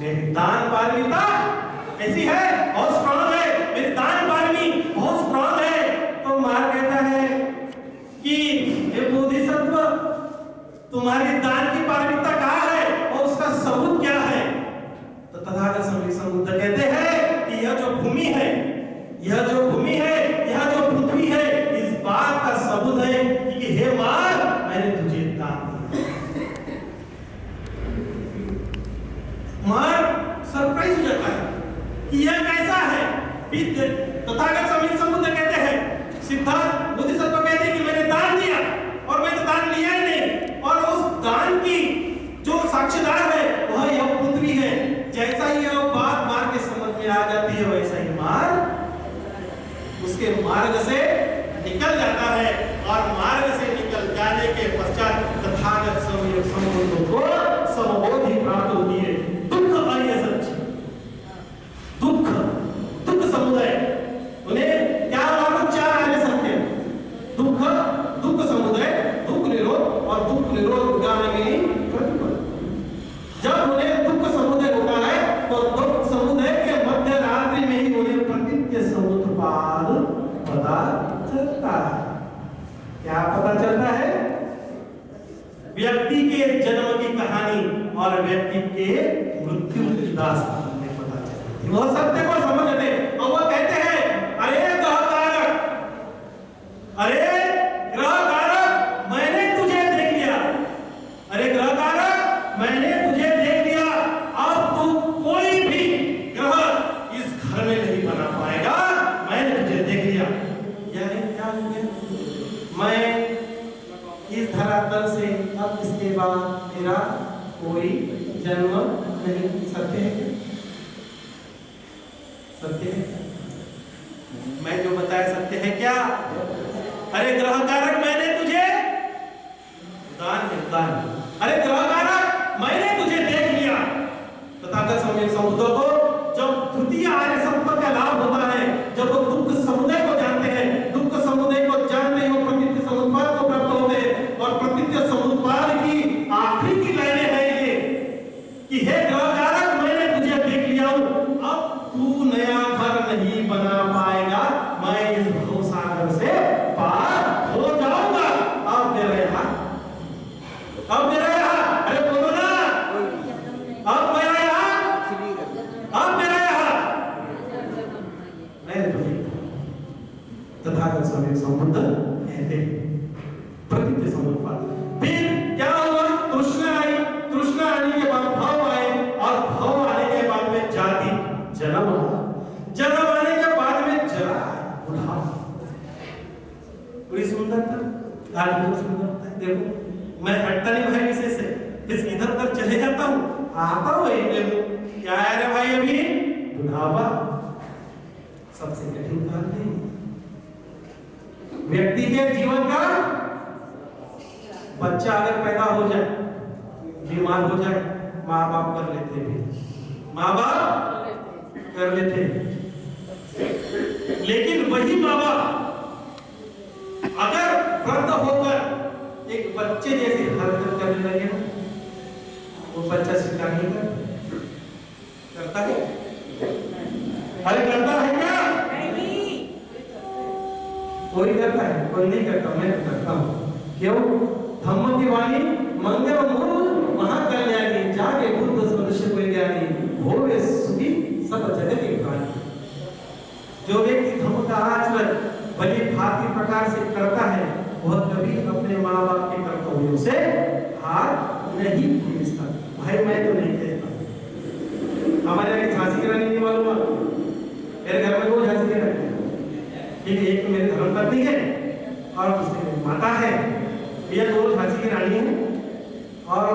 मेरी दान पारमिता कैसी है? बहुत स्ट्रांग है। मेरी दान पारमी बहुत स्ट्रांग है। तो मार कहता है कि हे बोधिसत्व, तुम्हारी दान की पारमिता कहाँ है और उसका सबूत क्या है? तो तथागत समुद्ध कहते हैं कि यह जो भूमि है, यह जो भूमि है, यह जो पृथ्वी है, इस बात का सबूत है कि हे मार, मैंने तुझे दान दिया। मार सरप्राइज हो जाता है कि यह कैसा है। तथागत समुद्ध कहते हैं, सिद्धार्थ बोधिसत्व कहते हैं कि मैंने दान दिया और मैंने दान लिया ही नहीं, और उस दान की जो साक्षीदार है वह यह पृथ्वी है। जैसा ही यह बात मार के समझ में आ जाती है, वैसा ही मार उसके मार्ग से निकल जाता है, और मार्ग से निकल जाने के पश्चात तथागत समुद्ध को समबोधि प्राप्त होती है। दुख आर्य सच्ची, दुख समुदय, उन्हें क्या मालूम? चार आर्य सत्य, दुख समुदय, दुख निरोध और दुख निरोध गामी प्रतिपद। जब उन्हें दुख समुदय होता है तो दुख समुदय के मध्य रात्रि में ही उन्हें प्रकृति समुद्रपाद पता चलता है। क्या पता चलता है? व्यक्ति के जन्म की कहानी और व्यक्ति के मृत्यु की दास्तान में पता चलती है। वह सत्य को समझते और वह कहते हैं, अरे ग्रह कारक, मैंने तुझे देख लिया। अरे ग्रह कारक, मैंने तुझे देख लिया। अब तू कोई भी ग्रह इस घर में नहीं बना पाएगा, मैंने तुझे देख लिया। यानी क्या हो गया? मैं इस धरातल से अब इसके बाद मेरा कोई जन्म नहीं। सत्य है? सत्य है? मैं जो बताया सत्य है क्या? अरे ग्रह कारक, मैंने तुझे दान, अरे ग्रह कारक, मैंने तुझे देख लिया। तथागत समुद्र को जब तृतीय आर्य सत्य का लाभ होता है, जब वो दुख समुदय को जानते हैं, दुख समुदय को जानते ही वो प्रकृति समुद्पाद को प्राप्त होते हैं। और प्रकृति समुद्पाद की आखिरी की लाइनें हैं ये कि हे ग्रह कारक, मैंने तुझे देख लिया हूं, अब तू नया घर नहीं बना पाएगा, मैं इस भवसागर से पार हो जाऊंगा। अब मेरा यहाँ, अरे बोलो ना, अब मेरा यहाँ मैं तुझे तथागत समुद्ध कहते हैं, प्रकृति समुद्पाद। फिर क्या हुआ? तृष्णा आई, तृष्णा आने के बाद भाव आए, और भाव आने के बाद में जाति, जन्म आने के बाद में जरा, बुढ़ापा। बड़ी सुंदरता, आज बहुत सुंदरता है। देखो, मैं हटता नहीं भाई विषय से, बस इधर उधर चले जाता हूँ, आता हूँ क्या है रे भाई? अभी बुढ़ापा सबसे कठिन काल है व्यक्ति के जीवन का। बच्चा अगर पैदा हो जाए, बीमार हो जाए, माँ बाप कर लेते हैं, माँ बाप कर लेते हैं। लेकिन वही माँ बाप अगर वृद्ध होकर एक बच्चे जैसी हरकत करने लगे ना, वो बच्चा स्वीकार नहीं करता है? अरे करता है क्या? कोई करता है, कोई नहीं करता। मैं करता हूँ। क्यों? धम्म की वाणी मंगल मूल महाकल्याणी, जागे बुद्ध सदृश कोई ज्ञानी, होवे सुखी सब जगत की प्राणी। जो व्यक्ति धम्म का आचरण भली भांति प्रकार से करता है, वह कभी अपने माँ बाप के कर्तव्यों से हाथ नहीं खींचता। भाई मैं तो नहीं खींचता। हमारे यहाँ झांसी की रानी नहीं मालूम, मेरे घर में वो झांसी की रानी, ठीक है, एक मेरी धर्मपत्नी है और दूसरी मेरी माता है। ये दो झांसी की रानी है, और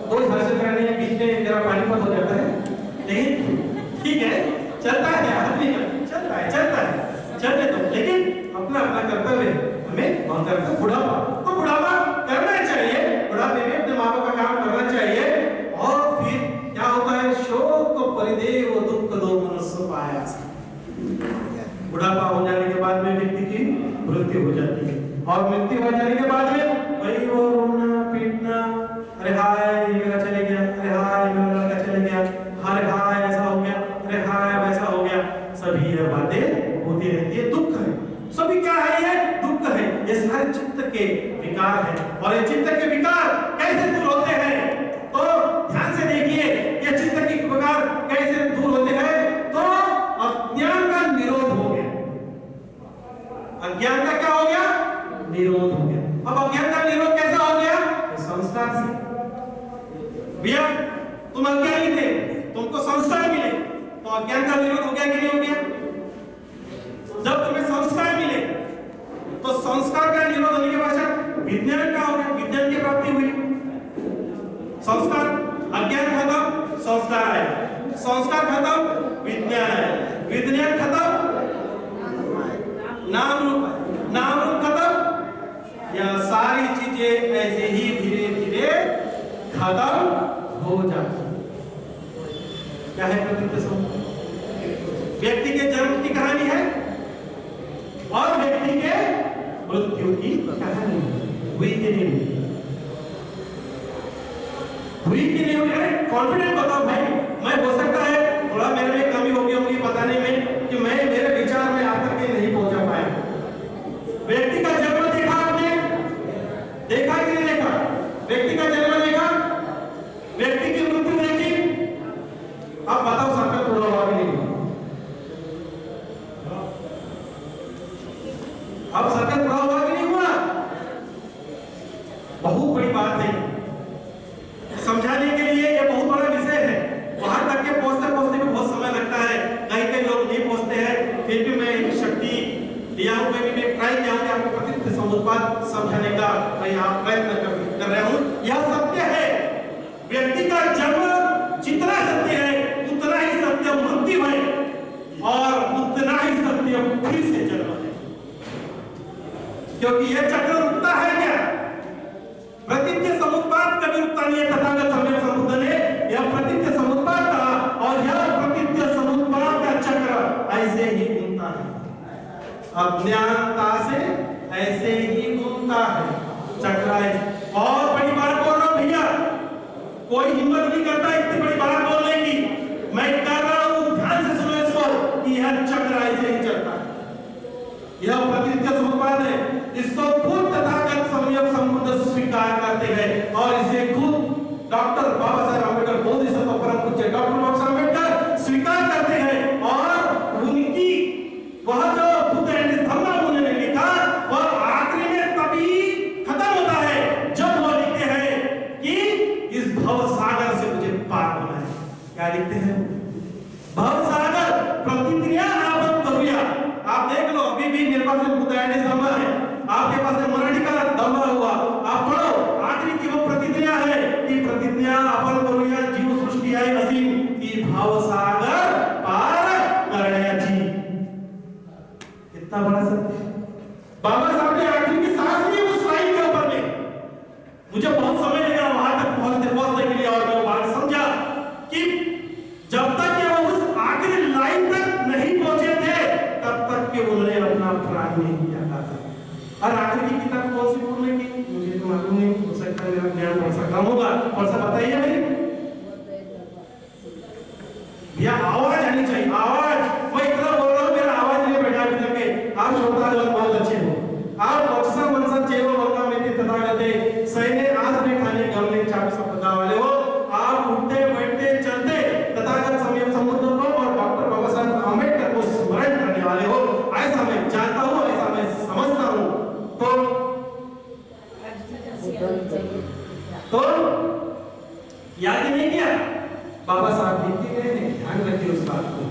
दो झांसी की रानी है, बीच में मेरा पानीपत हो जाता है। लेकिन ठीक है, चलता है, आदमी चलता है, चलने दो। लेकिन अपना कर्तव्य हमें वह करता है। बुढ़ापा तो बुढ़ापा करना चाहिए, बुढ़ापे में अपने माँ बाप का काम करना चाहिए। और फिर क्या होता है? शोक परिदेव दुख दो मनुष्य पाया। बुढ़ापा हो जाने के बाद में व्यक्ति की मृत्यु हो जाती है, और मृत्यु हो जाने के बाद में वही वो रोना पीटना, अरे हाय मेरा चले गया, अरे हाय मेरा लड़का चले गया, अरे होती रहती है, दुख है। सभी क्या है? ये दुख है, ये सारे चित्त के विकार है। और ये चित्त के विकार कैसे दूर होते हैं? तो ध्यान से देखिए, ये चित्त के विकार कैसे दूर होते हैं? तो अज्ञान का निरोध हो गया। अज्ञान का क्या हो गया? निरोध हो गया। अब अज्ञान का निरोध कैसे हो गया? तो संस्कार से। भैया तुम अज्ञानी थे, तुमको संस्कार मिले, तो अज्ञान का निरोध हो गया कि नहीं हो गया? जब तुम्हें संस्कार मिले तो संस्कार का निरोध होने के बाद विज्ञान का हो गया, विज्ञान की प्राप्ति हुई। संस्कार, अज्ञान खत्म, संस्कार आया, संस्कार खत्म, विज्ञान आया, विज्ञान खत्म, नाम रूप खत्म। यह सारी चीजें ऐसे ही धीरे धीरे खत्म हो जाती। क्या है प्रकृति संबंध? व्यक्ति के जन्म की कहानी है और व्यक्ति के मृत्यु की कहानी हुई कि नहीं हुई कि नहीं हुई? अरे कॉन्फिडेंट बताओ भाई। मैं हो सकता है थोड़ा मेरे में कमी होगी होगी बताने में कि मैं मेरे विचार में आप तक नहीं पहुंचा पाया। व्यक्ति का जन्म देखा आपने? देखा कि नहीं देखा? व्यक्ति का जन्म देखा, व्यक्ति की मृत्यु देखी। अब बताओ सर्कल पूरा हुआ कि नहीं? अब सर्कल पूरा हुआ कि नहीं हुआ? बहुत बड़ी बात है, समझाने के लिए ये बहुत बड़ा विषय है। वहां तक के पहुंचते पहुंचते में बहुत समय लगता है, कई लोग नहीं पहुंचते हैं। फिर भी मैं शक्ति दिया हूं, मैं ट्राई किया हूं कि आपको प्रकृति समुद्पाद समझाने का मैं यहाँ प्रयत्न कर रहा हूं। यह सत्य है, व्यक्ति का जन्म जितना सत्य है उतना ही सत्य मृत्यु है, और उतना ही सत्य फिर से जन्म है। क्योंकि यह चक्र रुकता है क्या? प्रकृति समुद्पाद कभी रुकता नहीं है। तथागत सम्यक संबुद्ध ने यह प्रकृति समुद्पाद कहा, और यह प्रकृति समुद्पाद का चक्र ऐसे ही घूमता है, अज्ञानता से ऐसे ही घूमता है चक्र है। और बड़ी बात बोल रहा हूं भैया, कोई हिम्मत नहीं करता इतनी बड़ी बात बोलने की। मैं कर रहा हूं, ध्यान से सुनो इसको, कि यह चक्र ऐसे ही चलता है। यह प्रकृति समुद्पाद है, इसको खुद तथागत सम्यक संबुद्ध स्वीकार करते हैं। और इसे खुद डॉक्टर बाबा साहेब अम्बेडकर, बोधिसत्व परम पूज्य डॉक्टर बाबा साहेब अम्बेडकर स्वीकार करते हैं। और उनकी वह जो बुद्ध धम्मा उन्होंने लिखा, वह आखिरी में तभी खत्म होता है जब वो लिखते हैं कि इस भव सागर से मुझे पार होना है। क्या लिखते हैं? भव सागर प्रतिक्रिया आपन करूया। आप देख लो, अभी भी मेरे पास बुद्ध धम्मा है, आपके पास मराठी का धम्मा हुआ, आप पढ़ो। आखिरी की वो प्रतिज्ञा है कि प्रतिज्ञा अपन करूया जीव सृष्टी आहे असीम, की भाव सागर पार करण्याची। कितना बड़ा सत्य! बाबा साहब ने आखिरी की सांस ली उस लाइन के ऊपर में। मुझे बहुत समय लगा वहां तक पहुंचने के लिए, और मैं बात समझा कि जब तक कि वो उस आखिरी लाइन तक नहीं पहुंचे थे, तब तक कि उन्होंने अपना प्राण नहीं दिया था। और आखिर की किताब कौन सी बोलने की मुझे तो मालूम नहीं, हो सकता है मेरा ज्ञान थोड़ा सा कम होगा। कौन सा बताइए भाई? भैया आवाज आनी चाहिए, आवाज। मैं इतना बोल रहा हूँ, मेरा आवाज नहीं बैठा अभी तक। आप श्रोतागण बहुत अच्छे हो। आप वत्सा मनसा चेव वंगा में तथागते सैने आज में खाने गमले चाप सपदा वाले हो। आप उठते बैठते चलते तथागत सम्यक संबुद्ध को और डॉक्टर बाबा साहब अम्बेडकर को स्मरण करने वाले हो, ऐसा मैं जानता हूँ, ऐसा मैं समझता हूँ। तो याद ही नहीं किया? बाबा साहब लिखते गए हैं, ध्यान रखिए उस बात को।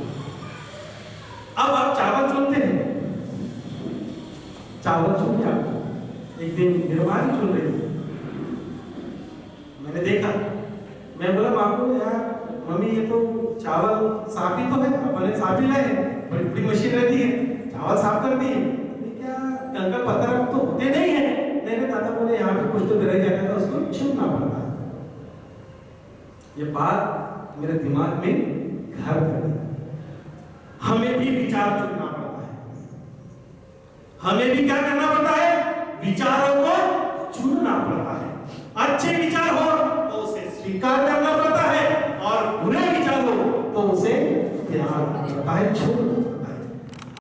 अब आप चावल चुनते हैं, चावल चुन गया। एक दिन निर्वाणी चुन रही थी, मैंने देखा, मैं बोला बाबू यार मम्मी ये तो चावल साफ ही तो है, अपने साफ ही लाए, बड़ी बड़ी मशीन रहती है, चावल साफ कर दी, क्या कंकड़ पत्थर तो होते नहीं है। नहीं दादा बोले यहाँ पे कुछ तो रह जाता था, उसको चुनना पड़ता है। ये बात मेरे दिमाग में घर कर गई। हमें भी विचार चुनना पड़ता है, हमें भी क्या करना पड़ता है? विचारों को चुनना पड़ता है। अच्छे विचार हो तो उसे स्वीकार करना पड़ता है, और बुरे विचार हो तो उसे त्याग करना पड़ता है, छोड़